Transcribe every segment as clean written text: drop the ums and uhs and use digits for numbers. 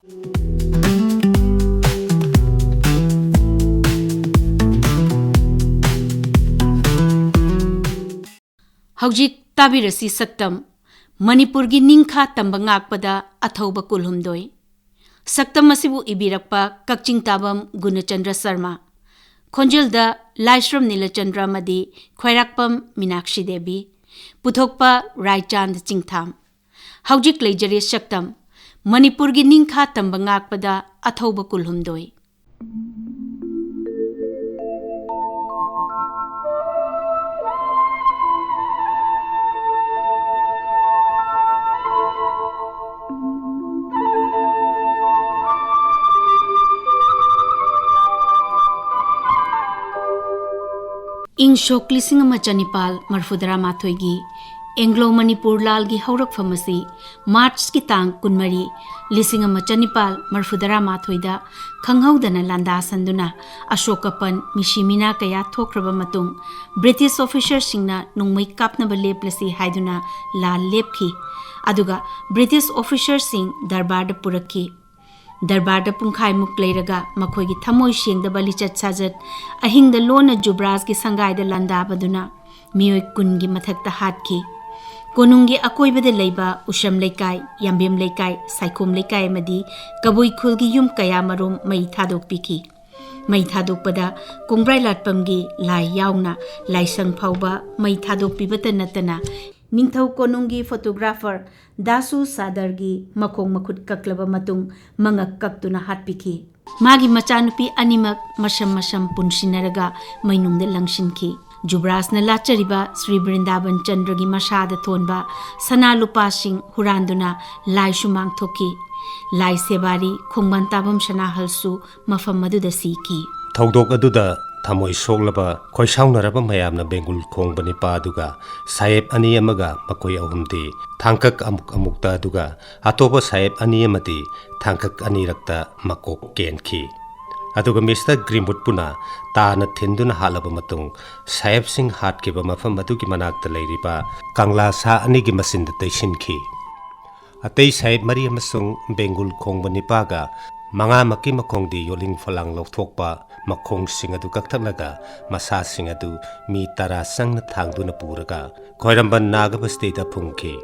Hojik tabirasi Saktam Manipur gi Ningkha Tamba Ngakpada Athouba Kunhumdoi Saktam asibu ibirakpa Kakchingtabam Gunachandra Sarma Khonjelda Laishram Nilachandra madi Khwairakpam Minakshi Devi Puthokpa Raichanda Chingtham Hojik lejare Saktam Manipur gi Ningkha Tamba Ngakpada Athouba Kunhumdoi Ing Shok Lising Chanipal Marfudara Mathoigi Anglo Manipur Lal gi Haurak Famasi March ki tang Kunmari Lising Chanipal Marfudara Mathoida Khanghaudana Landa Sanduna Ashokapan Mishimina Kaya Thokraba Matung British officers singna Nungmai Kapnaba Leplasi Haiduna La Lepki Aduga British officers sing Darbarda Puraki Darbarda Punkhai Mukleiraga Makoigi Thamoi Shengdaba Lichat Sajat Ahingda Lona Jubras ki Sangaida Landa Baduna Mioi Kungi Mathakta Hatki Konungi Akoibada Leiba Usham Leikai Yambim Leikai Saikom Leikai Madi Kabui Khulgi Yum Kayamarum Mai Thadok Piki Mai Thadok Pada Kongbrai Latpamgi Lai Yauna Laisang Phauba Mai Thadok Pibata Natana Ningthau Konungi photographer Dasu Sadargi Makong Makut Kaklaba Matung Mangak Kaktuna Hatpiki Magi Machanupi Animak Masham Punshinaraga Mainungda Langshinki Jubrasna Lachariba Sri Brindaban Chandragi Mashada Thonba Sana Lupasing Huranduna Lai Shumang Thoki Lai Sebari Khunganggi Shanahalsu Mafam Maduda Siki Thaudok aduda Thamoi soglaba khoisaunaraba mayamna bengul khongbani pa aduga saib ani amaga makoi ahumdi thangkak amukta aduga atoba saib ani amati thangkak ani rakta makok kenkhi aduga Mr. Greenwood puna tana thinduna halaba matung saib sing hatkiba mafam adugi manakta leiriba kangla sa ani gi masinda teisinki atei saib mari amasung bengul khongbani paga manga maki makongdi yoling falang lokthokpa makong sing adu kakthaknaga masa sing adu mi tara sangna thangduna puraga Khwairamban nagaba state phungki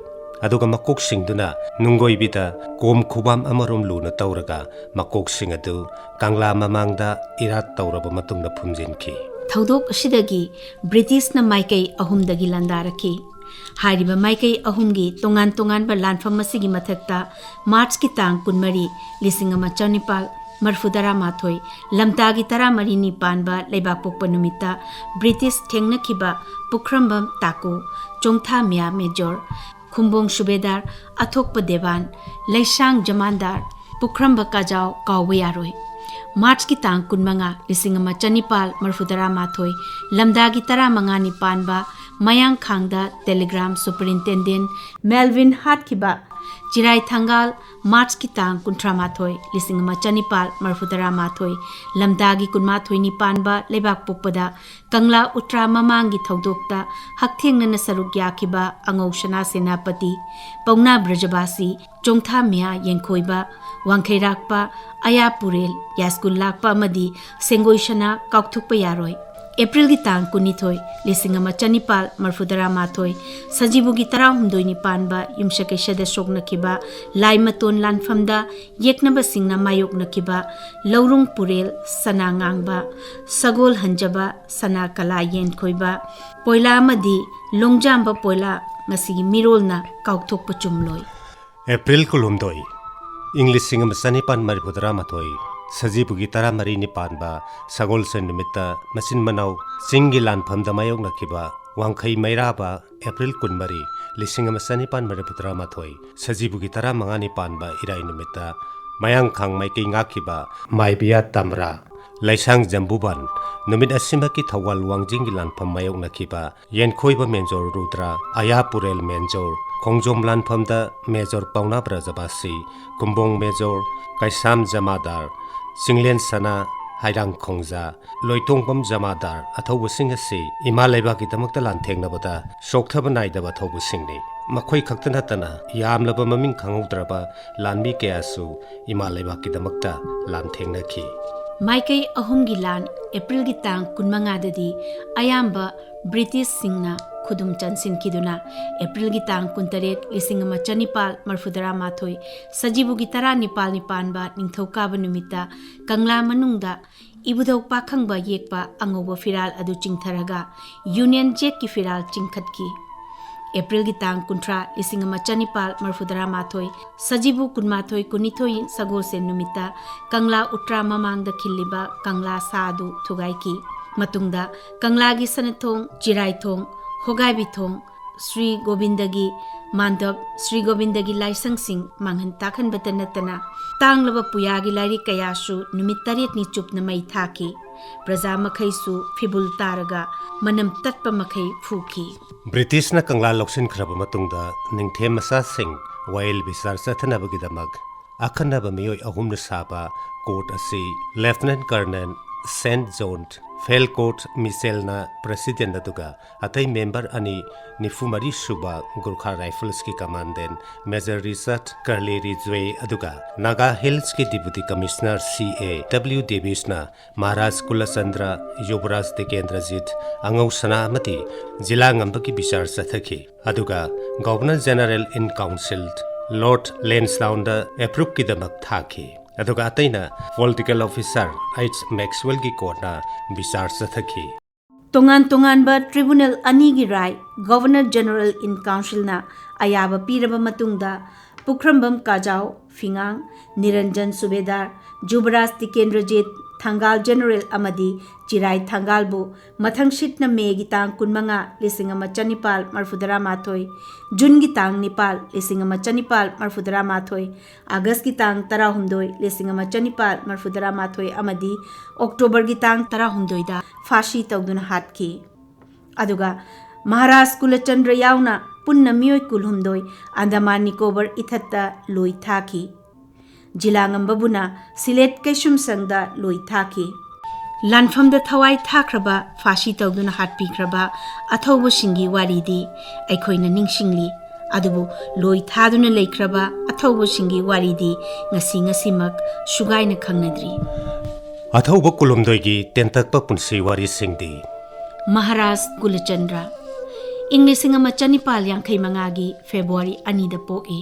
aduga makok singduna nungoibida kom khubam amarom luna tawraga makok sing adu kangla mamangda irat tawraba matungna phumjinki Thaudok asidagi British na Maikai ahumdagi landaraki Hariba Maikai ahumgi tongan ba lanfam masigi mathakta March ki tang kunmari Lisingama Chanipal Marfudara Mathoi Lamtagi Taramari Nipanba Leibak Pokpa Numita British Thengnakiba Pukrambam Tako Chingtham Major Khumbong Subedar Athokpa Devan Laishang Jamandar Pukramba Kajau Kawayaroi March ki tang kunmanga Lisingama Chanipal Marfudara Mathoi Lamdagi Taramanga Nipanba Mayang Khangda Telegram Superintendent Melvin Hatkiba Chirai Thangal March ki tang Kuntramathoi Lisingama Chanipal Marfudara Mathoi Lamdagi Kunmathoi Nipanba Leibak Pokpada Kangla Utra Mamangi Thaudokta Hakthengna Saruk Yakiba Angau Shana Senapati Pauna Brajabasi Chingtham Yenkhoiba Khwairakpam Ayapurel Yaskul Lakpa Madi Sengoi Shana Kaukthukpa Yaroi April ki tang kunithoi Lisingama Chanipal Marfudara Mathoi Sajibu gi Tarahumdoi Nipanba Yumshake Shada Sokna Kiba Laimaton Lanfamda Yeknaba Singna Mayok Nakiba Laurung Purel Sana Ngangba Sagol Hanjaba Sana Kala Yen Khoiba Poila Madi Longjamba Poila Ngasigi Mirolna Kaukthokpa Chumloi April Kunhumdoi English Singama Chanipal Marfudara Mathoi Sajibugi Taramari Nipanba Sagol Senimita Masin Manau Singi Lanpamda Mayok Nakiba Wangkai Mairaba April Kunmari Lisingama Chanipal Marfudara Mathoi Sajibugi Taramanga Nipanba Irai Nimita Mayang Khang Maiki Ngakiba Maibia Tamra Laisang Jambuban Numit Asimaki Thawal Wangjingi Lanpam Mayok Nakiba Yenkhoiba Menjor Rudra Ayapurel Menjor Khongjom Lanpamda Major Pauna Brajabasi Kumbong Major Kaisam Jamadar Singlen Sana Hairang Khongja Loitongpam Jamadar Athouba Singh asi Ima Leibaki Damakta Lanthengna Bada Sokthabanai Daba Athouba Singni मखोई खक्तन हतना यामलबा ममिंग खंगौद्रबा लानबी कयासु इमा लेबाकिदमक्ता लामथेंगनखि माइकई अहुमगी लान April की तांग कुनमंगाददी अयाम्बा British सिंगना खुदुम चंसिनखिदुना April की तांग कुंतरेट लिसिंग अमा चनिपाल मरफुदरा माथोई सजीबुगी तरा निपाल निपानबा निंगथौकाबा नुमिता कंगला मनुंगदा इबुदौ पाखंगबा येकपा अंगौबा फिराल अदु चिंगथरगा union जेक की फिराल चिंगखतकी April की तांग कुंट्रा लिसिंग अमा चनिपाल मरफुदरा माथोई सजीबु कुनमाथोई कुनिथोई सगोसे नुमिता कंगला उट्रा ममांग द खिल्लिबा कंगला सादु थुगाइकी मतुंगदा कंगलागी सनथोंग चिराइथोंग होगाइबिथोंग श्री गोविंदगी मांडव श्री गोविंदगी लाइसंग सिंह मांगहन ताखन बतनतना तांगलबा पुयागी लाइरी कयासु नुमित तरेटनी चुपना मई थाकी प्रजा मखैसु फिबुल तारगा मनम तत्प मखै फूकी ब्रिटिशना कंगला लौसिन खरब मतुंगदा निंगथे मसा सिंह वाइल बिसार सथनबगिदमक अखनब मियोय अहुमन साबा कोर्ट असी लेफ्टिनेंट कर्नल सेंट जॉन फेलकोट मिसेलना प्रेसिडेंट अदुगा अतै मेंबर अनि निफुमरी सुबा गुरखा राइफल्स की कमांडेंट मेजर रिसर्च कर्लेरी ज्वे अदुगा नागा हिल्स के डिप्टी कमिश्नर सीए डब्ल्यू डेविसना महाराज कुलचंद्र युवराज देकेंद्रजीत अंगौ सनामति जिला ngambaki बिचार सथखि अदुगा governor general in council lord लेंसलाउंडर एप्रूव की दमक थाखि अदुगा अतैना पॉलिटिकल ऑफिसर एच मैक्सवेल की कोर्टना बिचार सथखि तोंगान तोंगानबा ट्रिब्यूनल अनीगी राय गवर्नर जनरल इन काउंसिलना अयाबा पीरबा मतुंगदा पुखरंबम काजाओ फिंगांग निरंजन सुबेदार जुबराज तिकेंद्रजीत थांगाल जनरल अमदी चिराई थांगालबु मथंग सिटना मेगी तांग कुनमंगा लिसिंग अमा चनिपाल मरफुदरा माथोई जून की तांग निपाल लिसिंग अमा चनिपाल मरफुदरा माथोई अगस्त की तांग 13 लिसिंग अमा चनिपाल मरफुदरा माथोई अमदी अक्टोबर की तांग 13 दा फाशी तौदुना हाटकी अदुगा महाराज कुलचंद्र यावना पुन्ना मियोय कुलहुमदोई अंडमान निकोबर इथत्ता लोई थाकी जिलांगंबबुना सिलेट कैसुम संगदा लोई थाकी लानफम द थवाई थाख्रबा फाशी तौदुना हाटपीख्रबा अथौबा सिंगी वारीदी अखोइना निंगसिंगली अदुबु लोई थादुना लेख्रबा अथौबा सिंगी वारीदी ngasi ngasimak सुगाइना खंगनद्री अथौबा कुलुमदोइगी तेंतकपा पुनसी वारी सिंगदी महाराज कुलचंद्र इंग्लिसिंग अमा चनिपाल यांखै मंगागी फेब्रुआरी 2 दा पोए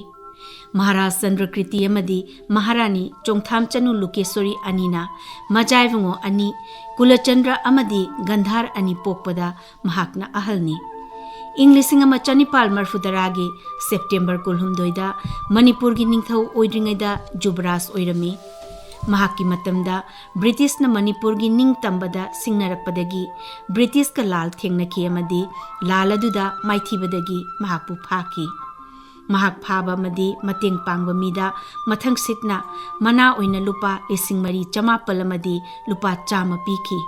महाराज चंद्रकृति अमदी महारानी चोंगथाम चनु लुकेश्वरी अनीना मजाइवंगो अनि कुलचंद्र अमदी गंधार अनि पोकपदा महाकना अहलनी इंग्लिसिंग अमा चनिपाल मरफुदरागी सेप्टेम्बर 2 मणिपुर की निंगथौ ओइद्रिङैदा जुबराज ओइरमी महाकी मतमदा ब्रिटिश न मणिपुर की निंग तंबदा सिंगनरकपदगी ब्रिटिश का लाल थेंगनखि अमदी लाल अदुदा माइथिबदगी महाकपु फाकी महाक फाबा मदी मतेंग पांगबा मीदा मथंग सिटना मना ओइना लुपा 9,900 मदी लुपा 100 पीखी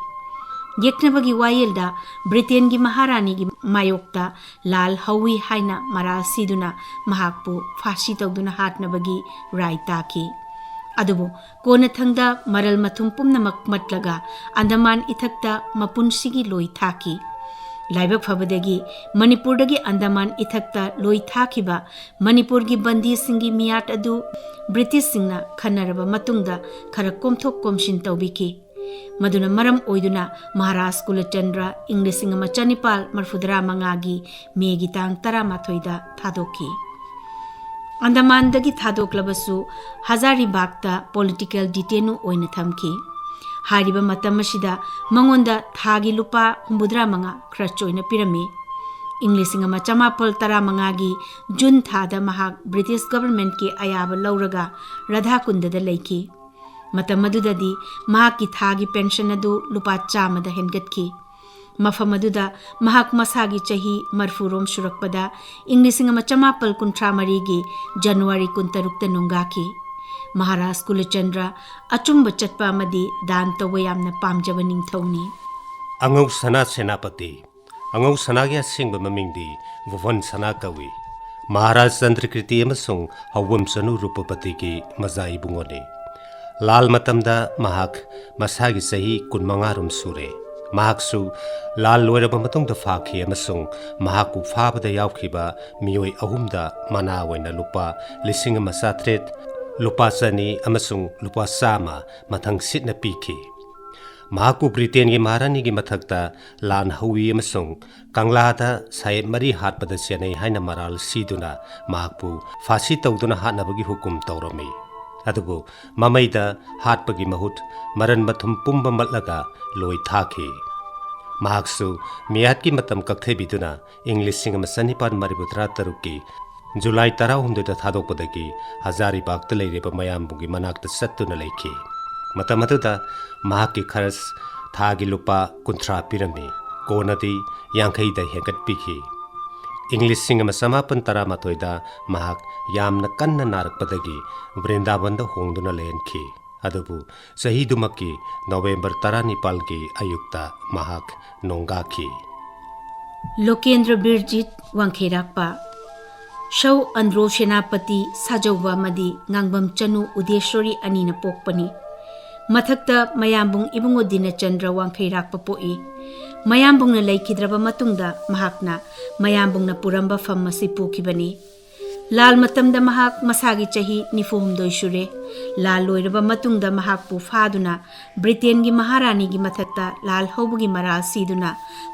येक्नबगी वायेलदा ब्रिटेन की महारानी की मायोक्ता लाल हौवी हाइना मराल सिदुना महाकपु फाशी तौदुना हाटनबगी राय ताकी अदुबो कोनथंगदा मरल मथुम पुमनमक मटलगा अंडमान इथक्ता मपुनसिगी लोई थाकी लाइबक फबदगी मणिपुरदगी अंडमान इथक्ता लोई थाखिबा मणिपुर की बंदी सिंगी मियाट अदु ब्रिटिश सिंगना खनरबा मतुंगदा खरा कोमथोक कोमशिन तौबिकी मदुना मरम ओइदुना महाराज कुलचंद्र इंग्लिसिंग अमा चनिपाल मरफुदरा मंगागी मेगी तांग 13 थादोकी अंडमानदगी थादोक्लबसु हजारीबागता पॉलिटिकल डिटेनु ओइना थमकी हारिबा मतमसिदा मंगोंदा थागी लुपा 85 खर्च ओइना पिरमी इंग्लिसिंग अमा 950 जून थादा महाक ब्रिटिश गवर्नमेंट की अयाबा लौरगा राधाकुंडदा लेखी मतमदुददी महाकी थागी पेंशन अदु लुपा 100 दा हेनगतकी मफम अदुदा महाक मसागी चही मरफुरोम सुरकपदा इंग्लिसिंग अमा 953 की जनवरी 23 नुंगाकी महाराज कुलचंद्र अचुंब चटपा अमदी दान तौबा यामना पामजबा निंगथौनी अंगौ सना सेनापति अंगौ सनागी असेंबा ममिंगदी वुवन सना कवी महाराज चंद्रकृति अमसुंग हौवम सनु रूपपति की मजाई बुंगोने लाल मतमदा महाक मसागी सही 15 सुरे ꯃꯍꯥꯛꯁꯨ ꯂꯥꯜ ꯂꯣꯏꯔꯕ ꯃꯇꯨꯡꯗ ꯐꯥꯈꯤ ꯑꯃꯁꯨꯡ ꯃꯍꯥꯛꯄꯨ ꯐꯥꯕꯗ ꯌꯥꯎꯈꯤꯕ ꯃꯤꯑꯣꯏ ꯑꯍꯨꯝꯗ ꯃꯅꯥ ꯑꯣꯏꯅ ꯂꯨꯄꯥ 1,700, ꯂꯨꯄꯥ 200 ꯑꯃꯁꯨꯡ ꯂꯨꯄꯥ 100 ꯃꯊꯪ ꯁꯤꯠꯅ ꯄꯤꯈꯤ꯫ ꯃꯍꯥꯛꯄꯨ ꯕ꯭ꯔꯤꯇꯦꯟꯒꯤ ꯃꯍꯥꯔꯥꯅꯤꯒꯤ ꯃꯊꯛꯇ ꯂꯥꯟ ꯍꯧꯋꯤ ꯑꯃꯁꯨꯡ ꯀꯪꯂꯥꯗ ꯁꯥꯍꯦꯕ ꯃꯔꯤ ꯍꯥꯠꯄꯗ ꯆꯦꯟꯅꯩ ꯍꯥꯏꯅ ꯃꯔꯥꯜ ꯁꯤꯗꯨꯅ ꯃꯍꯥꯛꯄꯨ ꯐꯥꯁꯤ ꯇꯧꯗꯨꯅ ꯍꯥꯠꯅꯕꯒꯤ ꯍꯨꯀꯨꯝ ꯇꯧꯔꯝꯃꯤ꯫ ꯑꯗꯨꯕꯨ ꯃꯃꯩꯗ ꯍꯥꯠꯄꯒꯤ ꯃꯍꯨꯠ ꯃꯔꯟ ꯃꯊꯨꯝ ꯄꯨꯝꯕ ꯃꯠꯂꯒ ꯂꯣꯏ ꯊꯥꯈꯤ꯫ ꯃꯍꯥꯛꯁꯨ ꯃꯤꯌꯥꯠꯀꯤ ꯃꯇꯝ ꯀꯛꯊꯕꯤꯗꯨꯅ ꯏꯪ 1963ꯀꯤ ꯖꯨꯂꯥꯏ 19ꯗ ꯊꯥꯗꯣꯛꯄꯗꯒꯤ ꯍꯖꯥꯔꯤꯕꯥꯒꯇ ꯂꯩꯔꯤꯕ ꯃꯌꯥꯝꯕꯨꯒꯤ ꯃꯅꯥꯛꯇ ꯆꯠꯇꯨꯅ ꯂꯩꯈꯤ꯫ ꯃꯇꯝ ꯑꯗꯨꯗ ꯃꯍꯥꯛꯀꯤ ꯈꯔꯁ ꯊꯥꯒꯤ ꯂꯨꯄꯥ 60 ꯄꯤꯔꯝꯃꯤ, ꯀꯣꯟꯅꯗꯤ 50ꯗ ꯍꯦꯟꯒꯠꯄꯤꯈꯤ꯫ ꯏꯪ 1918ꯗ ꯃꯍꯥꯛ ꯌꯥꯝꯅ ꯀꯟꯅ ꯅꯥꯔꯛꯄꯗꯒꯤ ꯕ꯭ꯔꯤꯟꯗꯥꯕꯟꯗ ꯍꯣꯡꯗꯨꯅ ꯂꯩꯍꯟꯈꯤ꯫ ꯑꯗꯨꯕꯨ ꯆꯍꯤꯗꯨꯃꯛꯀꯤ ꯅꯣꯕꯦꯝꯕꯔ 19ꯒꯤ ꯑꯌꯨꯛꯇ ꯃꯍꯥꯛ ꯅꯣꯡꯒꯥꯈꯤ꯫ ꯂꯣꯀꯦꯟꯗ꯭ꯔ ꯕꯤꯔꯖꯤꯠ ꯋꯥꯡꯈꯩꯔꯥꯛꯄ ꯁꯧ ꯑꯟꯗ꯭ꯔꯣ ꯁꯦꯅꯥꯄꯇꯤ ꯁꯥꯖꯧꯕ ꯑꯃꯗꯤ ꯉꯥꯡꯕꯝ ꯆꯅꯨ ꯎꯗꯦꯁ꯭ꯋꯔꯤ ꯑꯅꯤꯅ ꯄꯣꯛꯄꯅꯤ꯫ ꯃꯊꯛꯇ ꯃꯌꯥꯝꯕꯨꯡ ꯏꯕꯨꯡꯉꯣ ꯗꯤꯅꯆꯟꯗ꯭ꯔ ꯋꯥꯡꯈꯩꯔꯥꯛꯄ ꯄꯣꯛꯏ꯫ ꯃꯌꯥꯝꯕꯨꯡꯅ ꯂꯩꯈꯤꯗ꯭ꯔꯕ ꯃꯇꯨꯡꯗ ꯃꯍꯥꯛꯅ ꯃꯌꯥꯝꯕꯨꯡꯅ ꯄꯨꯔꯝꯕ ꯐꯝ ꯑꯁꯤ ꯄꯨꯈꯤꯕꯅꯤ꯫ ꯂꯥꯜ ꯃꯇꯝꯗ ꯃꯍꯥꯛ ꯃꯁꯥꯒꯤ ꯆꯍꯤ 94 ꯁꯨꯔꯦ꯫ ꯂꯥꯜ ꯂꯣꯏꯔꯕ ꯃꯇꯨꯡꯗ ꯃꯍꯥꯛꯄꯨ ꯐꯥꯗꯨꯅ ꯕ꯭ꯔꯤꯇꯦꯟꯒꯤ ꯃꯍꯥꯔꯥꯅꯤꯒꯤ ꯃꯊꯛꯇ ꯂꯥꯜ ꯍꯧꯕꯒꯤ ꯃꯔꯥꯜ ꯁꯤꯗꯨꯅ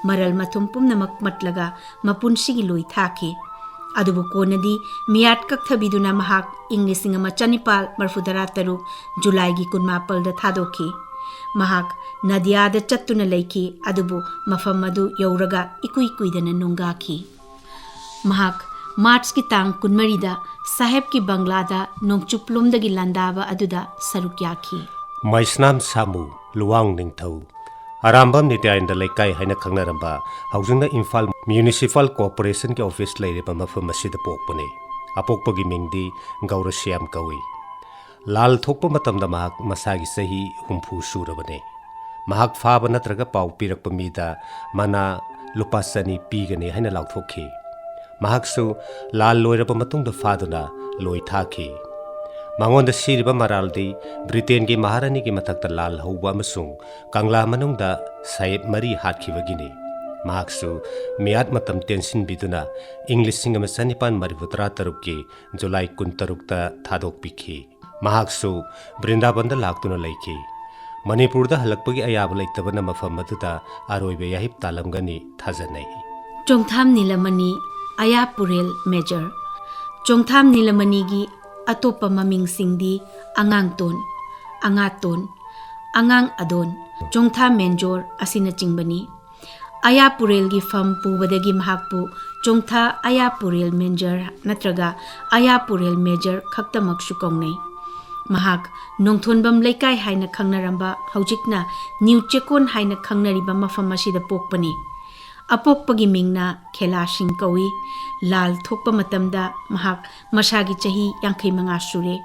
ꯃꯔꯜ ꯃꯊꯨꯝ ꯄꯨꯝꯅꯃꯛ ꯃꯠꯂꯒ ꯃꯄꯨꯟꯁꯤꯒꯤ ꯂꯣꯏ ꯊꯥꯈꯤ꯫ ꯑꯗꯨꯕꯨ ꯀꯣꯟꯅꯗꯤ ꯃꯤꯌꯥꯠ ꯀꯛꯊꯕꯤꯗꯨꯅ ꯃꯍꯥꯛ ꯏꯪ 1963 ꯖꯨꯂꯥꯏꯒꯤ 14ꯗ ꯊꯥꯗꯣꯛꯈꯤ꯫ ꯃꯍꯥꯛ ꯅꯗꯤꯌꯥꯗ ꯆꯠꯇꯨꯅ ꯂꯩꯈꯤ, ꯑꯗꯨꯕꯨ ꯃꯐꯝ ꯑꯗꯨ ꯌꯧꯔꯒ ꯏꯀꯨꯏ ꯀꯨꯏꯗꯅ ꯅꯣꯡꯒꯥꯈꯤ꯫ ꯃꯍꯥꯛ ꯃꯥꯔꯆꯀꯤ ꯇꯥꯡ 14ꯗ ꯁꯥꯍꯦꯕꯀꯤ ꯕꯪꯒ꯭ꯂꯥꯗ ꯅꯣꯡꯆꯨꯞꯂꯣꯝꯗꯒꯤ ꯂꯥꯟꯗꯥꯕ ꯑꯗꯨꯗ ꯁꯔꯨꯛ ꯌꯥꯈꯤ꯫ ꯃꯩꯁꯅꯥꯝ ꯁꯥꯃꯨ ꯂꯨꯋꯥꯡ ꯅꯤꯡꯊꯧ ꯑꯔꯥꯝꯕꯝ ꯅꯤꯇꯌꯥꯏꯟꯗ ꯂꯩꯀꯥꯏ ꯍꯥꯏꯅ ꯈꯪꯅꯔꯝꯕ ꯍꯧꯖꯤꯛꯅ ꯏꯝꯐꯥꯜ ꯃ꯭ꯌꯨꯅꯤꯁꯤꯄꯥꯜ ꯀꯣꯔꯄꯣꯔꯦꯁꯟꯒꯤ ꯑꯣꯐꯤꯁ ꯂꯩꯔꯤꯕ ꯃꯐꯝ ꯑꯁꯤꯗ ꯄꯣꯛꯄꯅꯤ꯫ ꯑꯄꯣꯛꯄꯒꯤ ꯃꯤꯡꯗꯤ ꯒꯧꯔꯁ꯭ꯌꯥꯝ ꯀꯧꯏ꯫ ꯂꯥꯜ ꯊꯣꯛꯄ ꯃꯇꯝꯗ ꯃꯍꯥꯛ ꯃꯁꯥꯒꯤ ꯆꯍꯤ 60 ꯁꯨꯔꯕꯅꯤ꯫ ꯃꯍꯥꯛ ꯐꯥꯕ ꯅꯠꯇ꯭ꯔꯒ ꯄꯥꯎ ꯄꯤꯔꯛꯄ ꯃꯤꯗ ꯃꯅꯥ ꯂꯨꯄꯥ 100 ꯄꯤꯒꯅꯤ ꯍꯥꯏꯅ ꯂꯥꯎꯊꯣꯛꯈꯤ꯫ ꯃꯍꯥꯛꯁꯨ ꯂꯥꯜ ꯂꯣꯏꯔꯕ ꯃꯇꯨꯡꯗ ꯐꯥꯗꯨꯅ ꯂꯣꯏ ꯊꯥꯈꯤ꯫ ꯃꯉꯣꯟꯗ ꯁꯤꯔꯤꯕ ꯃꯔꯥꯜꯗꯤ ꯕ꯭ꯔꯤꯇꯦꯟꯒꯤ ꯃꯍꯥꯔꯥꯅꯤꯒꯤ ꯃꯊꯛꯇ ꯂꯥꯜ ꯍꯧꯕ ꯑꯃꯁꯨꯡ ꯀꯪꯂꯥ ꯃꯅꯨꯡꯗ ꯁꯥꯍꯦꯕ ꯃꯔꯤ ꯍꯥꯠꯈꯤꯕꯒꯤꯅꯤ꯫ ꯃꯍꯥꯛꯁꯨ ꯃꯤꯌꯥꯠ ꯃꯇꯝ ꯇꯦꯟꯁꯤꯟꯕꯤꯗꯨꯅ ꯏꯪ 1963ꯀꯤ ꯖꯨꯂꯥꯏ 16ꯗ ꯊꯥꯗꯣꯛꯄꯤꯈꯤ꯫ ꯃꯍꯥꯛꯁꯨ ꯕ꯭ꯔꯤꯟꯗꯥꯕꯟꯗ ꯂꯥꯛꯇꯨꯅ ꯂꯩꯈꯤ꯫ ꯃꯅꯤꯄꯨꯔꯗ ꯍꯜꯂꯛꯄꯒꯤ ꯑꯌꯥꯕ ꯂꯩꯇꯕꯅ ꯃꯐꯝ ꯑꯗꯨꯗ ꯑꯔꯣꯏꯕ ꯌꯥꯍꯤꯞ ꯇꯥꯂꯝꯒꯅꯤ ꯊꯥꯖꯅꯩ꯫ ꯆꯣꯡꯊꯥꯝ ꯅꯤꯂꯃꯅꯤ ꯑꯌꯥꯄꯨꯔꯦꯜ ꯃꯦꯖꯔ ꯆꯣꯡꯊꯥꯝ ꯅꯤꯂꯃꯅꯤꯒꯤ ꯑꯇꯣꯞꯄ ꯃꯃꯤꯡꯁꯤꯡꯗꯤ ꯑꯉꯥꯡꯇꯣꯟ, ꯑꯉꯥꯇꯣꯟ, ꯑꯉꯥꯡ ꯑꯗꯣꯟ, ꯆꯣꯡꯊꯥꯝ ꯃꯦꯟꯖꯣꯔ ꯑꯁꯤꯅꯆꯤꯡꯕꯅꯤ꯫ ꯑꯌꯥꯄꯨꯔꯦꯜꯒꯤ ꯐꯝ ꯄꯨꯕꯗꯒꯤ ꯃꯍꯥꯛꯄꯨ ꯆꯣꯡꯊꯥ ꯑꯌꯥꯄꯨꯔꯦꯜ ꯃꯦꯟꯖꯔ ꯅꯠꯇ꯭ꯔꯒ ꯑꯌꯥꯄꯨꯔꯦꯜ ꯃꯦꯖꯔ ꯈꯛꯇꯃꯛꯁꯨ ꯀꯧꯅꯩ꯫ ꯃꯍꯥꯛ ꯅꯣꯡꯊꯣꯟꯕꯝ ꯂꯩꯀꯥꯏ ꯍꯥꯏꯅ ꯈꯪꯅꯔꯝꯕ ꯍꯧꯖꯤꯛꯅ ꯅ꯭ꯌꯨ ꯆꯦꯀꯣꯟ ꯍꯥꯏꯅ ꯈꯪꯅꯔꯤꯕ ꯃꯐꯝ ꯑꯁꯤꯗ ꯄꯣꯛꯄꯅꯤ꯫ ꯑꯄꯣꯛꯄꯒꯤ ꯃꯤꯡꯅ ꯈꯦꯂꯥꯁꯤꯡ ꯀꯧꯏ꯫ ꯂꯥꯜ ꯊꯣꯛꯄ ꯃꯇꯝꯗ ꯃꯍꯥꯛ ꯃꯁꯥꯒꯤ ꯆꯍꯤ 55 ꯁꯨꯔꯦ꯫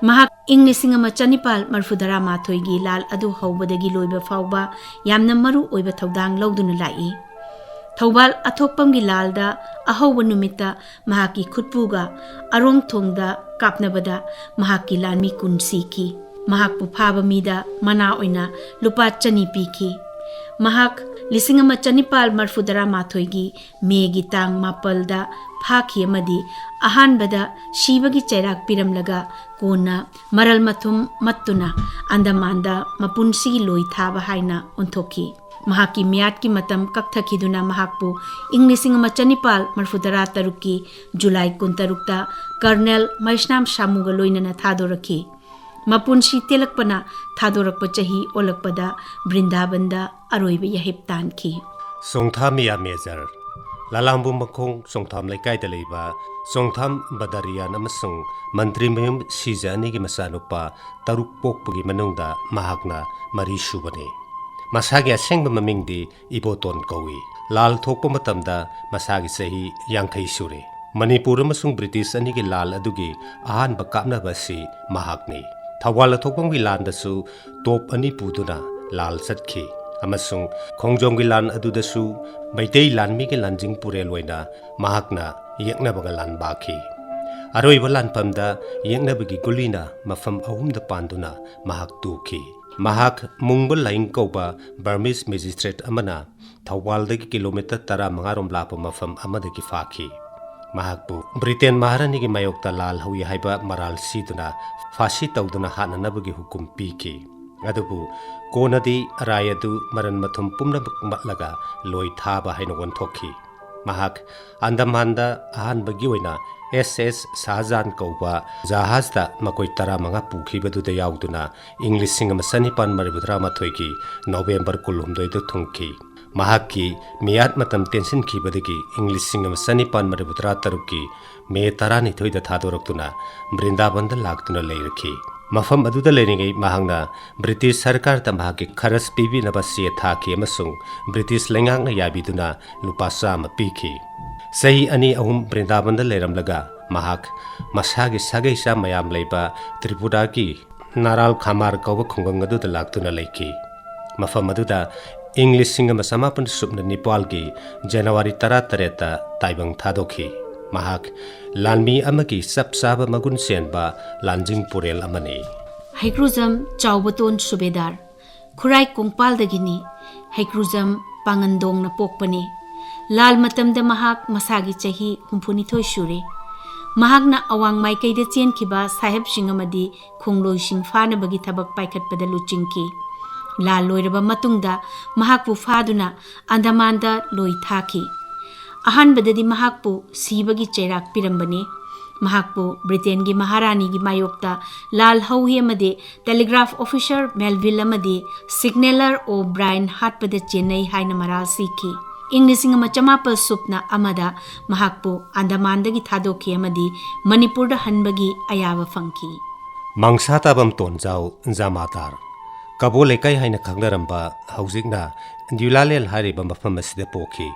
ꯃꯍꯥꯛ ꯏꯪ 1964ꯒꯤ ꯂꯥꯜ ꯑꯗꯨ ꯍꯧꯕꯗꯒꯤ ꯂꯣꯏꯕ ꯐꯥꯎꯕ ꯌꯥꯝꯅ ꯃꯔꯨ ꯑꯣꯏꯕ ꯊꯧꯗꯥꯡ ꯂꯧꯗꯨꯅ ꯂꯥꯛꯏ꯫ ꯊꯧꯕꯥꯜ ꯑꯊꯣꯛꯄꯝꯒꯤ ꯂꯥꯜꯗ ꯑꯍꯧꯕ ꯅꯨꯃꯤꯠꯇ ꯃꯍꯥꯛꯀꯤ ꯈꯨꯠꯄꯨꯒ ꯑꯔꯣꯡꯊꯣꯡꯗ ꯀꯥꯞꯅꯕꯗ ꯃꯍꯥꯛꯀꯤ ꯂꯥꯟꯃꯤ 10 ꯁꯤꯈꯤ꯫ ꯃꯍꯥꯛꯄꯨ ꯐꯥꯕ ꯃꯤꯗ ꯃꯅꯥ ꯑꯣꯏꯅ ꯂꯨꯄꯥ 100 ꯄꯤꯈꯤ꯫ ꯃꯍꯥꯛ 1964ꯒꯤ ꯃꯦꯒꯤ ꯇꯥꯡ 4ꯗ ꯐꯥꯈꯤ ꯑꯃꯗꯤ ꯑꯍꯥꯟꯕꯗ ꯁꯤꯕꯒꯤ ꯆꯩꯔꯥꯛ ꯄꯤꯔꯝꯂꯒ ꯀꯣꯟꯅ ꯃꯔꯜ ꯃꯊꯨꯝ ꯃꯠꯇꯨꯅ ꯑꯟꯗꯃꯥꯟꯗ ꯃꯄꯨꯟꯁꯤꯒꯤ ꯂꯣꯏ ꯊꯥꯕ ꯍꯥꯏꯅ ꯑꯣꯟꯊꯣꯛꯈꯤ꯫ ꯃꯍꯥꯛꯀꯤ ꯃꯤꯌꯥꯠꯀꯤ ꯃꯇꯝ ꯀꯛꯊꯈꯤꯗꯨꯅ ꯃꯍꯥꯛꯄꯨ ꯏꯪ 1963ꯀꯤ ꯖꯨꯂꯥꯏ 16ꯗ ꯀꯔꯅꯦꯜ ꯃꯩꯁꯅꯥꯝ ꯁꯥꯃꯨꯒ ꯂꯣꯏꯅꯅ ꯊꯥꯗꯣꯔꯛꯈꯤ꯫ ꯃꯄꯨꯟꯁꯤ ꯇꯦꯜꯂꯛꯄꯅ ꯊꯥꯗꯣꯔꯛꯄ ꯆꯍꯤ ꯑꯣꯜꯂꯛꯄꯗ ꯕ꯭ꯔꯤꯟꯗꯥꯕꯟꯗ ꯑꯔꯣꯏꯕ ꯌꯥꯍꯤꯞ ꯇꯥꯟꯈꯤ꯫ ꯆꯣꯡꯊꯥꯃꯤꯌꯥ ꯃꯦꯖꯔ ꯂꯥꯂꯥꯡꯕꯨꯡ ꯃꯈꯣꯡ ꯆꯣꯡꯊꯥꯝ ꯂꯩꯀꯥꯏꯗ ꯂꯩꯕ ꯆꯣꯡꯊꯥꯝ ꯕꯗꯥꯔꯤꯌꯥꯟ ꯑꯃꯁꯨꯡ ꯃꯟꯇ꯭ꯔꯤꯃꯌꯨꯝ ꯁꯤꯖ ꯑꯅꯤꯒꯤ ꯃꯆꯥꯅꯨꯄꯥ 7 ꯄꯣꯛꯄꯒꯤ ꯃꯅꯨꯡꯗ ꯃꯍꯥꯛꯅ 4 ꯁꯨꯕꯅꯤ꯫ ꯃꯁꯥꯒꯤ ꯑꯁꯦꯡꯕ ꯃꯃꯤꯡꯗꯤ ꯏꯕꯣꯇꯣꯟ ꯀꯧꯏ꯫ ꯂꯥꯜ ꯊꯣꯛꯄ ꯃꯇꯝꯗ ꯃꯁꯥꯒꯤ ꯆꯍꯤ 50 ꯁꯨꯔꯦ꯫ ꯃꯅꯤꯄꯨꯔ ꯑꯃꯁꯨꯡ ꯕ꯭ꯔꯤꯇꯤꯁ ꯑꯅꯤꯒꯤ ꯂꯥꯜ ꯑꯗꯨꯒꯤ ꯑꯍꯥꯟꯕ ꯀꯥꯞꯅꯕ ꯑꯁꯤ ꯃꯍꯥꯛꯅꯤ꯫ ꯊꯧꯕꯥꯜ ꯑꯊꯣꯛꯄꯝꯒꯤ ꯂꯥꯟꯗꯁꯨ ꯇꯣꯞ 2 ꯄꯨꯗꯨꯅ ꯂꯥꯜ ꯆꯠꯈꯤ ꯑꯃꯁꯨꯡ ꯈꯣꯡꯖꯣꯝꯒꯤ ꯂꯥꯟ ꯑꯗꯨꯗꯁꯨ ꯃꯩꯇꯩ ꯂꯥꯟꯃꯤꯒꯤ ꯂꯥꯟꯖꯤꯡ ꯄꯨꯔꯦꯜ ꯑꯣꯏꯅ ꯃꯍꯥꯛꯅ ꯌꯦꯛꯅꯕꯒ ꯂꯥꯟꯕꯥꯈꯤ꯫ Aroiba lanpamda yengnabagi gulina mafam ahumda panduna mahak tuki. Mahak mungbal laing kauba Burmese magistrate amana Thawaldagi kilometer 15 lapa mafam amadagi faki. Mahakpu Britain Maharanigi mayokta lal hawi haiba maral siduna fasi tauduna hananabagi hukum piki. Adubu konadi arayadu maran mathum pumna matlaga loi thaba hainagon thoki. Mahak Andamanda ahanbagi oina SS Sahajan kauba jahazda makoi 15 pukhibaduda yauduna English singama sanipan maribudra mathoiki November 12 da thungki. Mahaki miyat matam tension khibadagi English singama sanipan maribudra taruki me 12 da thadoroktuna Brindabanda laktuna leirki. Mafam aduda leiringai mahangna British Sarkar ta mahaki kharas pibi nabasi thaki amasung British lengang na yabiduna lupa sama piki. Sahi ani ahum Brindabanda leiramlaga mahak masagi sagai sa mayam leiba Tripura ki Naral Khamar kauba khungang aduda laktuna leiki. Mafam aduda English singama samapan subna Nepal ki January 13 taibang thadokhi. Mahak lanmi amaki sapsaba magun senba lanjing purel amani. Haikruzam Chaubaton Subedar Khurai Kongpaldagini Haikruzam Pangandong na pokpani. Lal matamda mahak masagi chahi 62 shure. Mahak na awang maikaida chenkhiba sahib singamadi khongloi sing fanabagi thabak paikhatpada luchingki. Lal loiraba matungda mahakpu faduna Andamanda loi thaki. Ahanbadadi mahakpu sibagi chairak pirambani. Mahakpu Britain gi Maharani gi mayokta Lal Hauhi amade telegraph officer Melville amade signaler O'Brien hatpada Chennai haina maral sikhi. English ama chamapal supna amada mahakpu Andamandagi thadokhi amadi Manipurda hanbagi ayaba fangki. Mangsatabam tonjau Jamatar Kabo lekai haina khanglaramba haujikna Dulalel hariba mafam asida pokhi.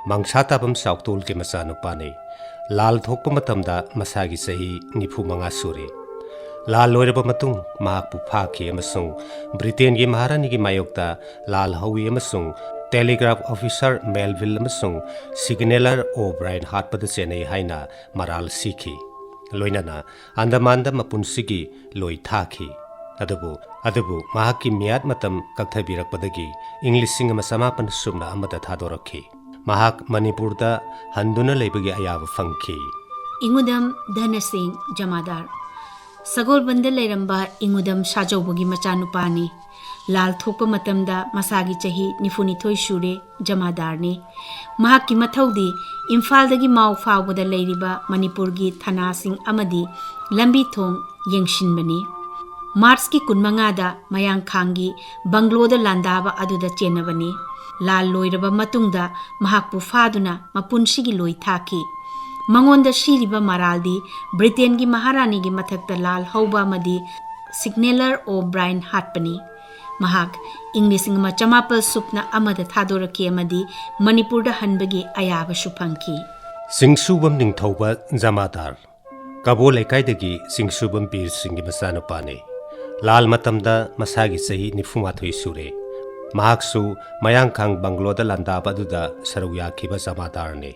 Mangsatabam Sauktul ke masanupane Lal thokpa matamda masagi sahi 95 suri. Lal loiraba matung mahakpu phaki amasung Britain gi Maharani gi mayokta Lal Hawi amasung Telegraph officer Melville amasung signaler O'Brien hatpada Chennai haina maral sikhi. Loinana Andamanda mapunsigi loi thaki. Adubu mahaki miyat matam kakthabirakpadagi English singama samapan sumna amada thadorakhi. Mahak Manipur da handuna leibagi ayaba fangki. Ingudam Dhana Singh Jamadar Sagol banda leiramba Ingudam Sajawbagi machanupani. Lal thokpa matamda masagi chahi 92 shure Jamadarni. Mahakki mathaudi Imphaldagi mau faubada leiriba Manipurgi thana sing amadi lambi thong yengshinbani. March ki 15 da Mayangkhangi Bangloda landaba aduda chenabani. Lal loiraba matungda mahakpu faduna mapunsigi loi thaki. Mangonda shiriba maraldi Britain gi Maharani gi mathakta Lal Hauba madi signaler O'Brien hatpani. Mahak English ngama chamapal supna amada thadoraki amadi Manipurda hanbagi ayaba shupangki. Singsubam Ningthauba Jamatar Kabo lekaidagi Singsubam Bir Singhi masanupane Lal matamda masagi sahi 93 sure. Mahaksu Mayangkhang Bangloda landaba aduda saruya khiba Jamadarni.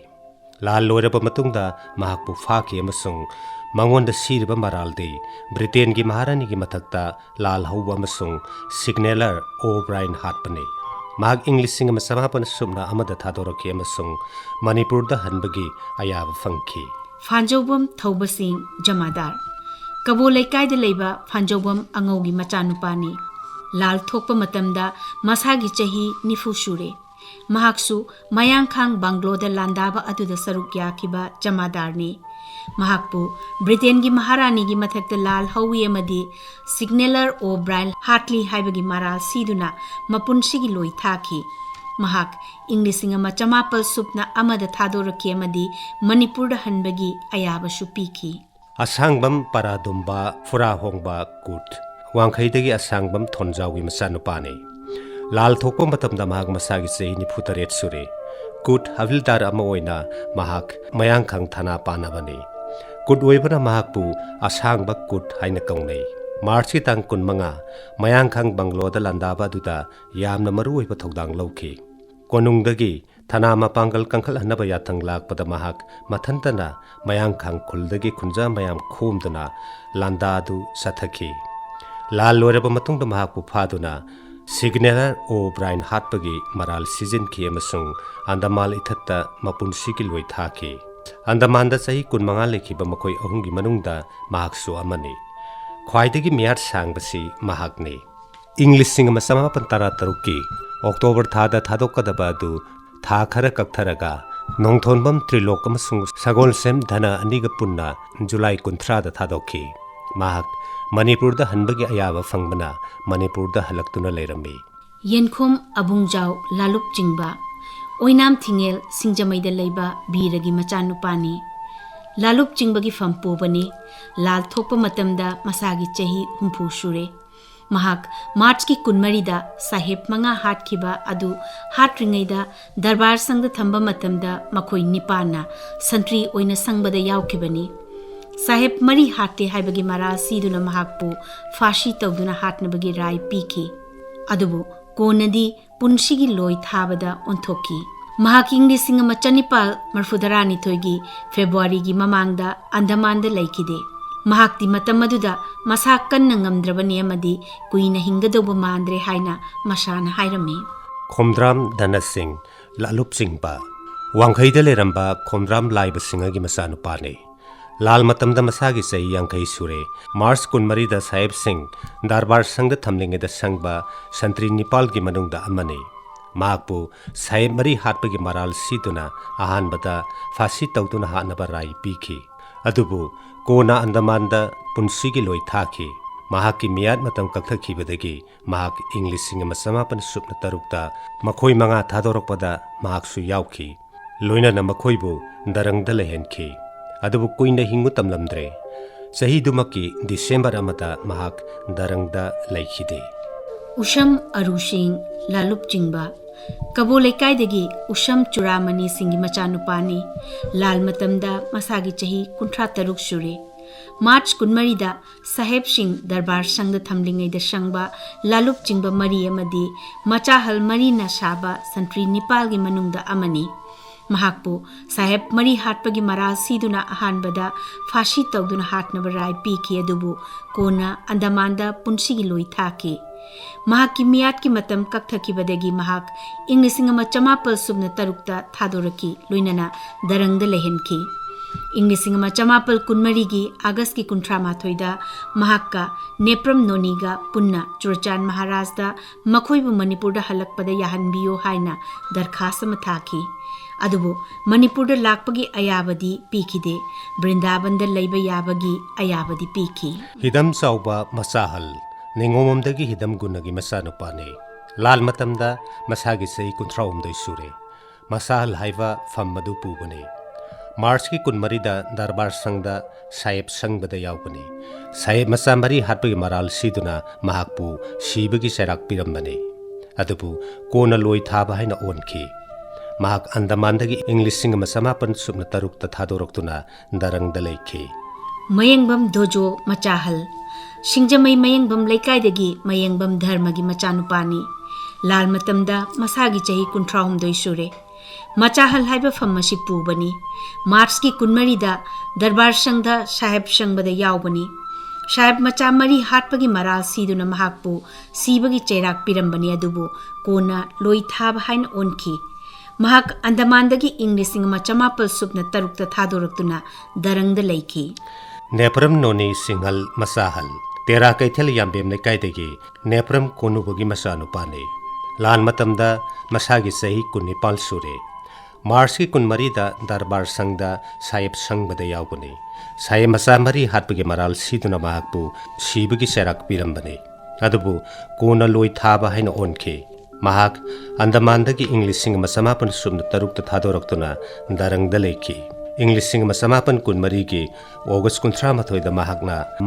Lal loiraba matungda mahakpu phaki amasung mangonda siriba maraldi Britain gi Maharani gi mathakta Lal Hauba amasung signaler O'Brien hatpani. Mahak English singama samapan sumna amada thadoraki amasung Manipurda hanbagi ayaba fangki. Phanjobam Thauba Singh Jamadar Kabo leikaida leiba Phanjobam angaugi machanupani. Lal thokpa matamda masagi chahi 90 shure. Mahaksu Mayangkhang Bangloda landaba aduda saruk yakiba Jamadarni. Mahakpu Britain gi Maharani gi mathakta Lal Hawi amadi signaler O'Brien Hartley haibagi maral siduna mapunsigi loi thaki. Mahak English ngama chamapal supna amada thadoraki amadi Manipurda hanbagi ayaba shupiki. Asangbam Paradumba Fura Hongba Kut Wangkhaidagi asangbam Thonjawi masanupane Lal thokpa matamda mahak masagi sei 98 sure. Kut havildar ama oina mahak Mayangkhang thana panabani. Kut oibana mahakpu asangba kut haina kaungnei. March ki tang 15 Mayangkhang Bangloda landaba duda yamna maru oiba thodang lauki. Konungdagi thana mapangal kangkhal hanaba yathang lakpada mahak mathantana mayangkhang khuldagi khunja mayam khomduna landa adu sathaki lal loreba matungda mahakpu phaduna signaler o brain hatpagi maral season ki amasung andamal ithatta mapunsiki loi thaki andamanda sahi kunmanga lekhiba makoi ahumgi manungda mahaksu amani khwaidagi miyar sangbasi mahakni English singa samapan tara taruki October thada thadokadaba adu tha khara kaktharaga nongthonbam trilok amasung sagol sem dhana aniga punna July 13 da thadokhi mahak Manipur da hanbagi ayaba fangbana Manipur da halaktuna leirami Yenkhom abungjau lalup jingba oinam thingel singjamai da leiba biragi machanupani lalup jingbagi fampu bani lal thokpa matamda masagi chahi humpu shure mahak March ki kunmari da sahib manga hat khiba adu hat ringai da darbar sang da thamba matamda makhoi nipana santri oina sangbada yaukibani sahib mari hatte haibagi mara siduna mahakpu fashi tawduna hatnabagi rai piki adubu konadi punshigi loi thabada onthoki mahak English singa machanipal marfudarani thoigi February gi mamangda Andaman da laikide mahakti matamaduda masa kanna ngamdrabani amadi kuina hingadoba mandre haina masana hairami Khomdram Dhana Singh Lalup Singh ba Wangkhaida leramba Khomdram Laiba Singha gi masanupane Lal matamda masagi sai yangkai sure Mars kunmari da Sahib Singh Darbar Sangda thamlinge da sangba Santri Nepal gi manungda amane Mahakpu Sahib mari hatpagi maral siduna ahan bada fasi tawduna hanaba rai piki adubu kona Andamanda punsigi loi thaki mahaki miyat matam kakthakibadagi mahak English singa masamapan supna tarukta makhoi manga thadorokpada mahaksu yaukhi loina na makhoibu darangda lehenkhi adubu kuina hingu tamlamdre sahi dumaki December amata mahak darangda laikhide Usham Arushing Lalup Jingba Kabo Lekaidagi Usham Churamani Singi Machanupani Lal Matamda Masagi Chahi Kuntra Taruk Shure March Kunmarida Sahib Singh Darbar Sangda Thamlingai da Sangba Lalup Jingba Mari Amadi Machahal Mari na Shaba Santri Nepal gi manungda amani mahakpu Sahib Mari hatpagi maral siduna ahanbada fashi tawduna hatnaba rai piki adubu kona Andamanda punshigi loi thaki mahak ki miyat ki matam kakthakibadagi mahak English ama chamapal subna tarukta thadoraki loinana darangda lehenki English ama chamapal kunmari gi August ki kunthra mathoida mahakka Nepram Noniga punna Churachan Maharaj da makhoibu Manipur da halakpada yahanbiyo haina darkhas ama thaki adubu Manipur da lakpagi ayabadi pikide Brindaban da leiba yabagi ayabadi piki Hidam sauba masahal Ningomomdagi hidam gunagi masanupane Lal matamda masagi sei kunthraumdoi sure masahal haiva fammadu pubane March ki kunmarida Darbar Sangda Sahib Sangbada yaubani Sahib masamari hatpagi maral siduna mahakpu shibagi serak pirambane adubu kona loi thaba haina onki mahak Andamandagi English singa masamapan supna tarukta thadoroktuna darangda leikhi Mayengbam Dojo Machahal Singjamai Mayengbam Leikaidagi Mayengbam Dharmagi Machanupani Lal Matamda Masagi Chahi Kuntrahumdoi Sure Machahal haiba famasi pubani March ki kunmarida Darbar Sangda Sahib Sangbada yaubani Sahib macha mari hatpagi maral siduna mahakpu sibagi cherak pirambani adubu kona loi thaba hain onki mahak Andamandagi English ama chamapal supna tarukta thadoroktuna darangda leikhi Nepram Noni Singhal Masahal Tera Kaithel Yambem Lekaidagi Nepram Konubagi Masanupane Lan Matamda Masagi Sahi Kunipal Sure March ki kunmarida Darbar Sangda Sahib Sangbada yaubani Sahib masamari hatpagi maral siduna mahakpu shibagi serak pirambani adubu kona loi thaba haina onki mahak Andamandagi English singa masamapan subna tarukta thadoroktuna darangda leikhi English singa masamapan kunmari gi August 13 da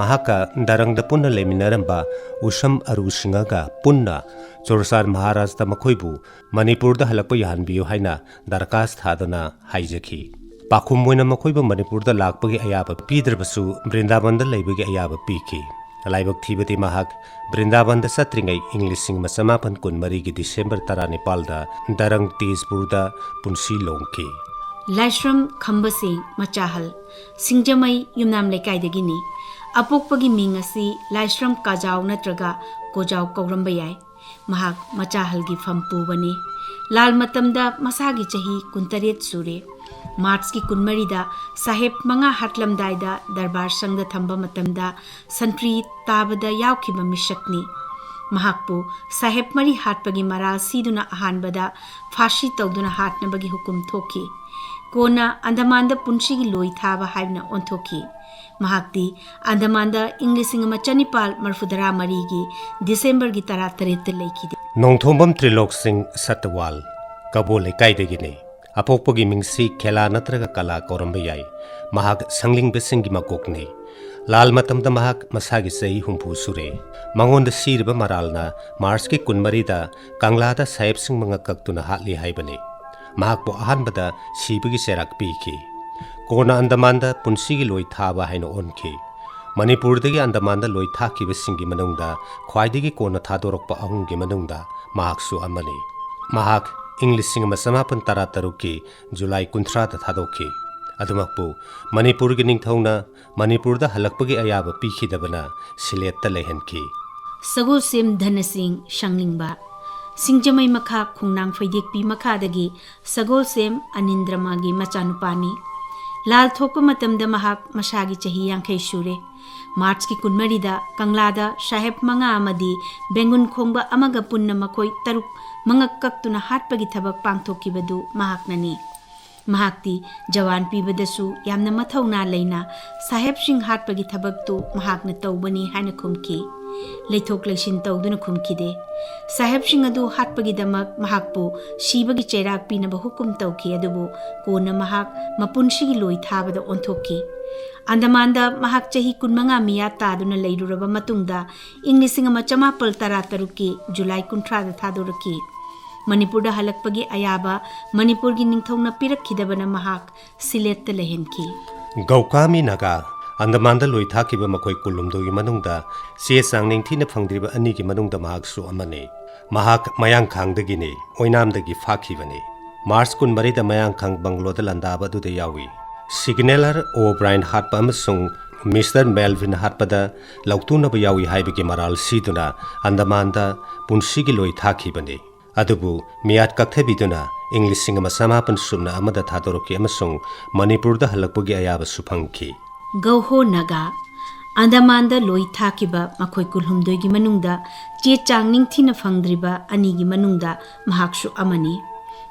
mahaka darangda punna leminaramba Usham Arushing ga punna Chorasar Maharaj da makhoibu Manipur da halakpa yahanbiyo haina darkas thadana haijaki pakhum moina makhoibu Manipur da lakpagi ayaba pidrabasu Brindaban da leibagi ayaba piki लाइबक थीबदी महक बृंदावन सत्रिंगै इंग 1940 की दिसंबर 19 Darang Tezpur पुंसी लोंकी Laishram खंबसिंग मचाहल सिंगजमई Yumnam लेकाइदगिनी अपोकपगी Ming असि लाइश्रम काजाव नत्रगा कोजाव कौरंब याय महाक मचाहलगी फंपूबने लाल मतमदा मसागी चही 19 सूरे मार्च की 19 साहेब मंगा हाटलमदाइदा दरबार संघ थंबा मतमदा संप्री ताबदा यावखिबा मिशकनी महाकपु साहेब मरी हाटपगी मराल सीदुना अहानबदा फाशी तौदुना हाटनबगी हुकुम थोकी कोना अंडमान पुंसीगी लोई थाबा हाइबना ओंथोकी महाकती अंडमान इंग 1974 की दिसंबर की 13 लेखी नोंथोंबम त्रिलोक सिंह सतवाल कबो लेकाइदगिनी अपोकपगी मिंगसी खेला नत्रगा कला कौरंब याय महाक संगलिंग बेसिंगी मकोकने लाल मतमदा महाक मसागी सही हुंफु सुरे मंगोंद सीरब मरालना मार्च की 19 कांगलादा साहेब सिंह मंगा कक्तुना हाटली हाइबने महाकपो अहानबदा सीबगी सेराक पीखी कोना अंडमानदा पुंसीगी लोई थाबा हाइनो ओनखी मणिपुरदगी अंडमानदा लोई थाखिबसिंगी मनुंगदा ख्वाइदगी कोना थादोरकपा अहुंगी मनुंगदा महाकसु अमने महाक इंग 1913 की जुलाई 19 थादोखी अदुमकपु मणिपुर की निंगथौना मणिपुर हलकपगी अयाब पीखिदबना सिलेट लेहनकी सगोल सेम धन सिंह शंगलिंगबा सिंगजमई मखा खुंगनांग फैदेकपी मखादगी सगोल सेम अनिंद्रमागी मचानुपानी लाल थोक मतमदा महाक मशागी चही 50 सूरे मार्च की 19 कंगलादा साहेब मंगा अमदी बेंगुन खोंबा अमगा पुन्ना मखोई तरुक मंगा कक्तुना हाटपगी थबक पांगथोकिबदु महाकननी महाकती जवान पीबदसु यामना मथौना लेना साहेब सिंह हाटपगी थबकतु महाकना तौबनी हाना खुमकी लेथोक लेसिन तौदुना खुमकीदे साहेब सिंह अदु हाटपगी दमक महाकपु सीबगी चेराक पीनब हुकुम तौकी अदुबु कोना महाक मपुनसिगी लोई थाबदा ओंथोकी अंडमानदा महाक चही 15 मिया तादुना लेरुरबा मतुंगदा इंग 1973 की जुलाई 19 थादोरकी मणिपुर हलकपगी अयाबा मणिपुर की निंगथौना पिरखिदबना महाक सिलेट लेहनकी गौकामी नगा अंडमान लोई थाखिबा मखोई कुलुमदोगी मनुंगदा से सांग निंगथीना फंगद्रिबा अनि की मनुंगदा महाकसु अमने महाक मयांखांगदगिने ओइनामदगी फाखिबने मार्च 19 मयांखांग बंगलोदा लंदाबा दुदा यावी सिग्नेलर ओब्रायन हाटपा अमसुंग मिस्टर मेलविन हाटपदा लौतुनबा यावी हाइबगी मराल सीदुना अंडमानदा पुंसीगी लोई थाखिबने अदुबु मियाद कक्थबिदुना इंग 1970 थादोरकी अमसुंग मणिपुरदा हलकपगी अयाबा सुफंगकी गौहो नगा अंडमानदा लोई थाकिबा मखोई कुलहुमदोइगी मनुंगदा चे चांगनिंग थीना फंगद्रिबा अनिगी मनुंगदा महाकसु अमनी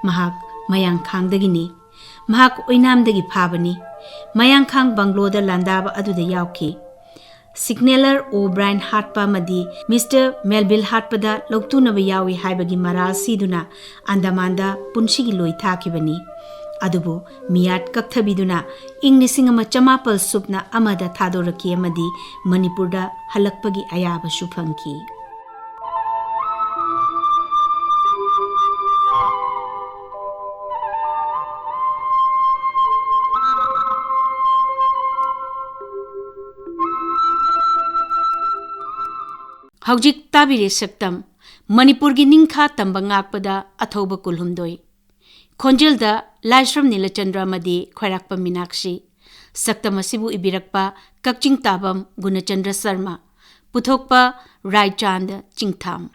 महाक मयांखांगदगिनी महाक ओइनामदगी फाबनी मयांखांग बंगलोदा लंदाबा अदुदा यावकी सिग्नेलर ओब्रायन हाटपा मदी मिस्टर मेलबिल हाटपदा लौतुनबा यावी हाइबगी मराल सीदुना अंडमानदा पुंसीगी लोई थाकिबनी अदुबु मियाद कक्थबिदुना इंग 1940 सुपना अमदा थादोरकी अमदी मणिपुरदा हलकपगी अयाबसु फंकी हौजिक ताबिरे सक्तम मणिपुर की निंखा तंबा ngakpada अथौबा कुनहुमदoi खोंजेलदा लाइश्रम नीलचंद्र मदी ख्वैराकपम मीनाक्षी सक्तम असिबु इबिरकपा कक्चिंगताबम गुनचंद्र शर्मा पुथोकपा रायचांद चिंगथाम।